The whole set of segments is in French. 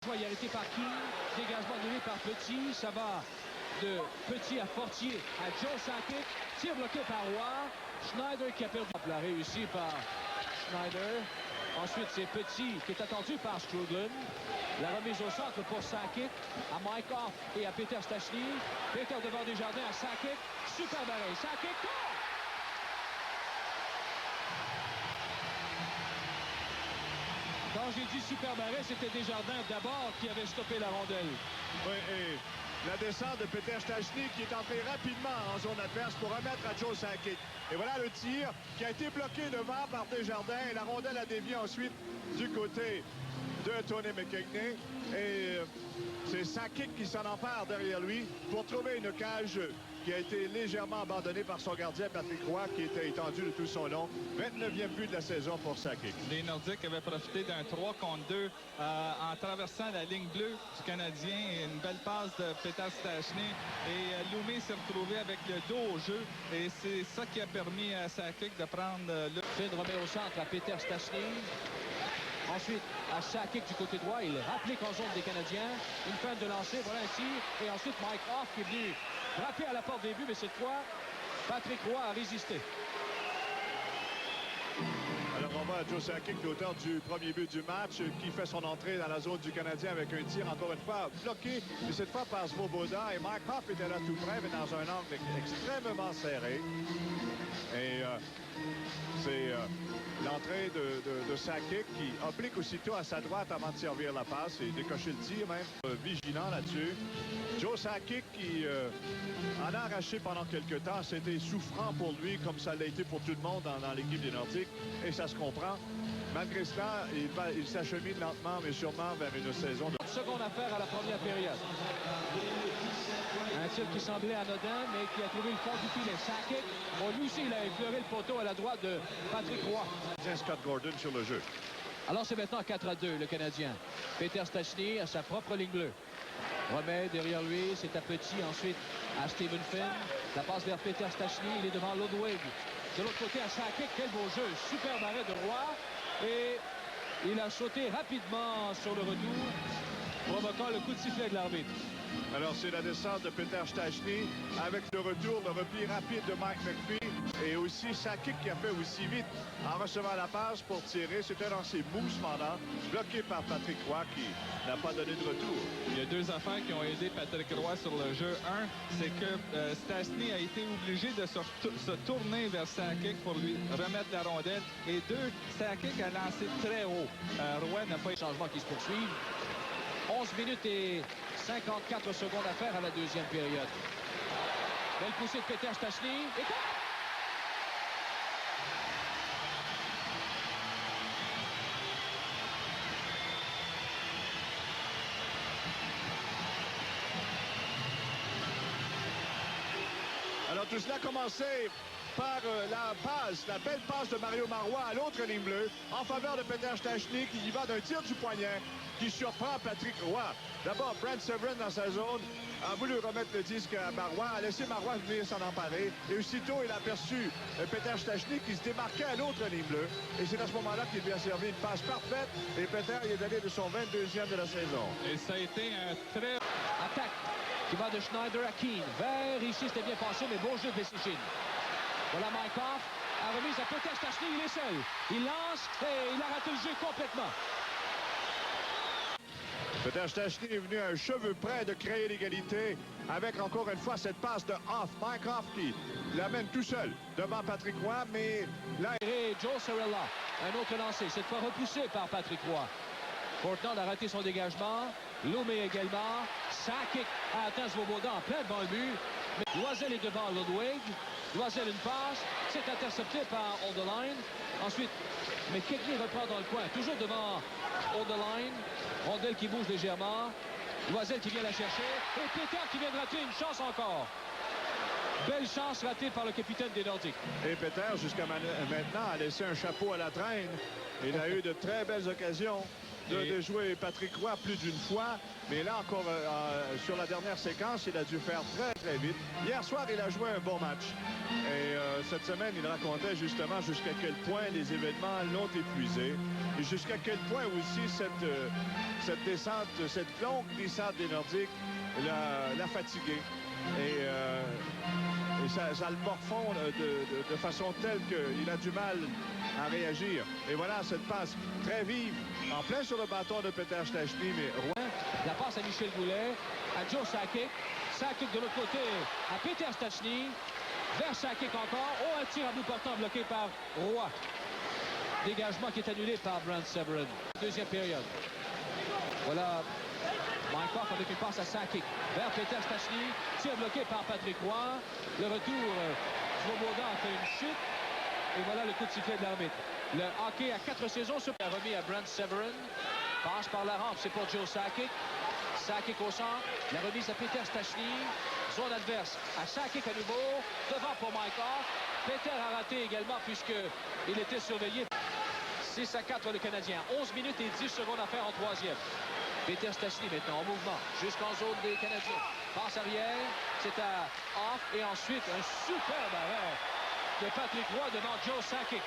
Il est arrêté par King, dégagement donné par Petit, ça va de Petit à Fortier à Joe Sakic, tir bloqué par Roy, Schneider qui a perdu, la réussi par Schneider, ensuite c'est Petit qui est attendu par Strudlin, la remise au centre pour Sakic, à Mike Hoff et à Peter Stachny, Peter devant Desjardins à Sakic, super barré, Sakic, goal! Quand j'ai dit super barré, c'était Desjardins d'abord qui avait stoppé la rondelle. Oui, et la descente de Peter Stachny qui est entré rapidement en zone adverse pour remettre à Joe Sakic. Et voilà le tir qui a été bloqué devant par Desjardins et la rondelle a dévié ensuite du côté de Tony McKegney. Et c'est Sakic qui s'en empare derrière lui pour trouver une cage qui a été légèrement abandonnée par son gardien Patrick Roy qui était étendu de tout son long. 29e but de la saison pour Sakic. Les Nordiques avaient profité d'un 3 contre 2 en traversant la ligne bleue du Canadien. Une belle passe de Peter Stachny et Loumé s'est retrouvé avec le dos au jeu et c'est ça qui a permis à Sakic de prendre le... Finn remet au centre à Peter Stachny. Ensuite, à Sakic du côté droit, il rapplique en zone des Canadiens. Une fin de lancer, voilà un tir. Et ensuite, Mike Hoff qui est venu frapper à la porte des buts, mais cette fois, Patrick Roy a résisté. Alors on va à Joe Sakic, l'auteur du premier but du match, qui fait son entrée dans la zone du Canadien avec un tir encore une fois bloqué, mais cette fois par Svoboda. Et Mike Hoff était là tout près, mais dans un angle extrêmement serré. Et c'est l'entrée de Sakic qui oblique aussitôt à sa droite avant de servir la passe et décocher le tir même. Vigilant là-dessus. Joe Sakic qui en a arraché pendant quelques temps. C'était souffrant pour lui comme ça l'a été pour tout le monde dans l'équipe des Nordiques. Et ça se comprend. Malgré cela, il s'achemine lentement mais sûrement vers une saison de... Seconde affaire à la première période. Un tir qui semblait anodin, mais qui a trouvé le fond du filet. Sakic, bon, lui aussi, il a effleuré le poteau à la droite de Patrick Roy. Scott Gordon sur le jeu. Alors c'est maintenant 4-2, le Canadien. Peter Stachny à sa propre ligne bleue. Remet derrière lui, c'est à Petit, ensuite à Stephen Finn. La passe vers Peter Stachny, il est devant Ludwig. De l'autre côté à Sakic, quel beau jeu. Super barré de Roy. Et il a sauté rapidement sur le retour, provoquant le coup de sifflet de l'arbitre. Alors, c'est la descente de Peter Stachny avec le retour, le repli rapide de Mike McPhee et aussi Sakic qui a fait aussi vite en recevant la passe pour tirer. C'était dans ses moves cependant, bloqué par Patrick Roy qui n'a pas donné de retour. Il y a deux affaires qui ont aidé Patrick Roy sur le jeu. Un, c'est que Stachny a été obligé de se tourner vers Sakic pour lui remettre la rondelle. Et deux, Sakic a lancé très haut. Roy n'a pas eu de changement qui se poursuivent. 11 minutes et 54 secondes à faire à la deuxième période. Belle poussée de Peter Stachny. Et... Alors tout cela a commencé par la belle passe de Mario Marois à l'autre ligne bleue en faveur de Peter Stachny qui y va d'un tir du poignet qui surprend Patrick Roy. D'abord, Brent Severin dans sa zone a voulu remettre le disque à Marois, a laissé Marois venir s'en emparer et aussitôt il a aperçu Peter Stachny qui se démarquait à l'autre ligne bleue et c'est à ce moment-là qu'il lui a servi une passe parfaite et Peter y est allé de son 22e de la saison. Et ça a été un très... Attaque qui va de Schneider à Keane. Vers ici, c'était bien passé, mais beau jeu de Vessichin. Voilà Mike Hoff, à remise à Peter Stachny, il est seul. Il lance et il a raté le jeu complètement. Peter Stachny est venu à un cheveu près de créer l'égalité avec encore une fois cette passe de Hoff. Mike Hoff qui l'amène tout seul devant Patrick Roy, mais là... Et Joe Cirella, un autre lancé, cette fois repoussé par Patrick Roy. Portland a raté son dégagement. Loumé également. Sakic a atteint Svoboda en plein devant le but. Mais Loisel est devant Ludwig. Loisel une passe. C'est intercepté par On the Line. Ensuite, McKegney reprend dans le coin. Toujours devant On the Line. Rondelle qui bouge légèrement. Loisel qui vient la chercher. Et Peter qui vient de rater une chance encore. Belle chance ratée par le capitaine des Nordiques. Et Peter, jusqu'à maintenant, a laissé un chapeau à la traîne. Il a eu de très belles occasions de jouer Patrick Roy plus d'une fois. Mais là, encore sur la dernière séquence, il a dû faire très vite. Hier soir, il a joué un bon match. Et cette semaine, il racontait justement jusqu'à quel point les événements l'ont épuisé. Et jusqu'à quel point aussi cette descente, cette longue descente des Nordiques l'a fatigué. Et ça le morfond de façon telle qu'il a du mal à réagir. Et voilà, cette passe très vive, en plein sur le bâton de Peter Stastny, mais Roy. La passe à Michel Goulet, à Joe Sakic. Sakic de l'autre côté à Peter Stastny. Vers Sakic encore. Oh, un tir à bout portant bloqué par Roy. Dégagement qui est annulé par Brent Severin. Deuxième période. Voilà Mike Hoff avec une passe à Sakic. Vers Peter Stastny. Tir bloqué par Patrick Roy. Le retour, Svoboda a fait une chute. Et voilà le coup de sifflet de l'arbitre. Le hockey à 4 saisons a remis à Brent Severin. Passe par la rampe, c'est pour Joe Sakic. Sakic au centre. La remise à Peter Stastny. Zone adverse à Sakic à nouveau. Devant pour Mike Hoff. Peter a raté également puisqu'il était surveillé. 6-4 le Canadien. 11 minutes et 10 secondes à faire en troisième. Peter Stastny maintenant en mouvement jusqu'en zone des Canadiens. Passe arrière. C'est à Hoff. Et ensuite un superbe arrêt de Patrick Roy devant Joe Sakic.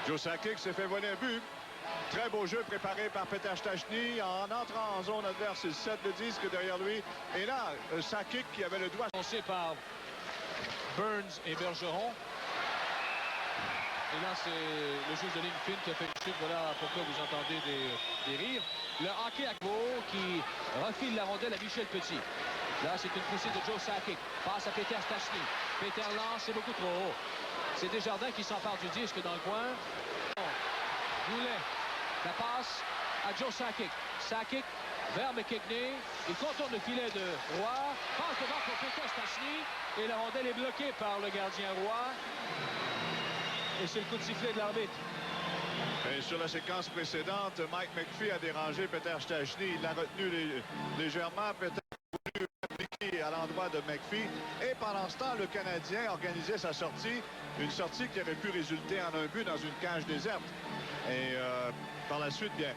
Joe Sakic s'est fait voler un but. Très beau jeu préparé par Peter Stastny en entrant en zone adverse. Il set le disque derrière lui. Et là, Sakic qui avait le doigt Annoncé par Burns et Bergeron. Et là, c'est le juge de ligne fine qui a fait une chute. Voilà pourquoi vous entendez des rires. Le hockey à Beau qui refile la rondelle à Michel Petit. Là, c'est une poussée de Joe Sakic. Passe à Peter Stastny. Peter lance, c'est beaucoup trop haut. C'est Desjardins qui s'empare du disque dans le coin. Goulet. La passe à Joe Sakic. Sakic vers McKigney. Il contourne le filet de Roy. Passe devant pour Peter Stastny. Et la rondelle est bloquée par le gardien Roy. Et c'est le coup de sifflet de l'arbitre. Et sur la séquence précédente, Mike McPhee a dérangé Peter Stastny. Il l'a retenu légèrement. Peter a voulu appliquer à l'endroit de McPhee. Et pendant ce temps, le Canadien organisait sa sortie. Une sortie qui aurait pu résulter en un but dans une cage déserte. Et par la suite, bien,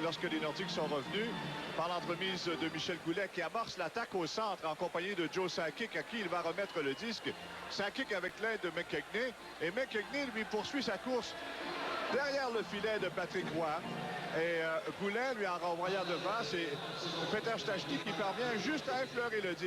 lorsque les Nordiques sont revenus, par l'entremise de Michel Goulet qui amorce l'attaque au centre en compagnie de Joe Sakic à qui il va remettre le disque. Sakic avec l'aide de McKigney. Et McKigney lui poursuit sa course derrière le filet de Patrick Roy. Et Goulet lui en renvoyant devant, c'est Peter Stastny qui parvient juste à effleurer le disque.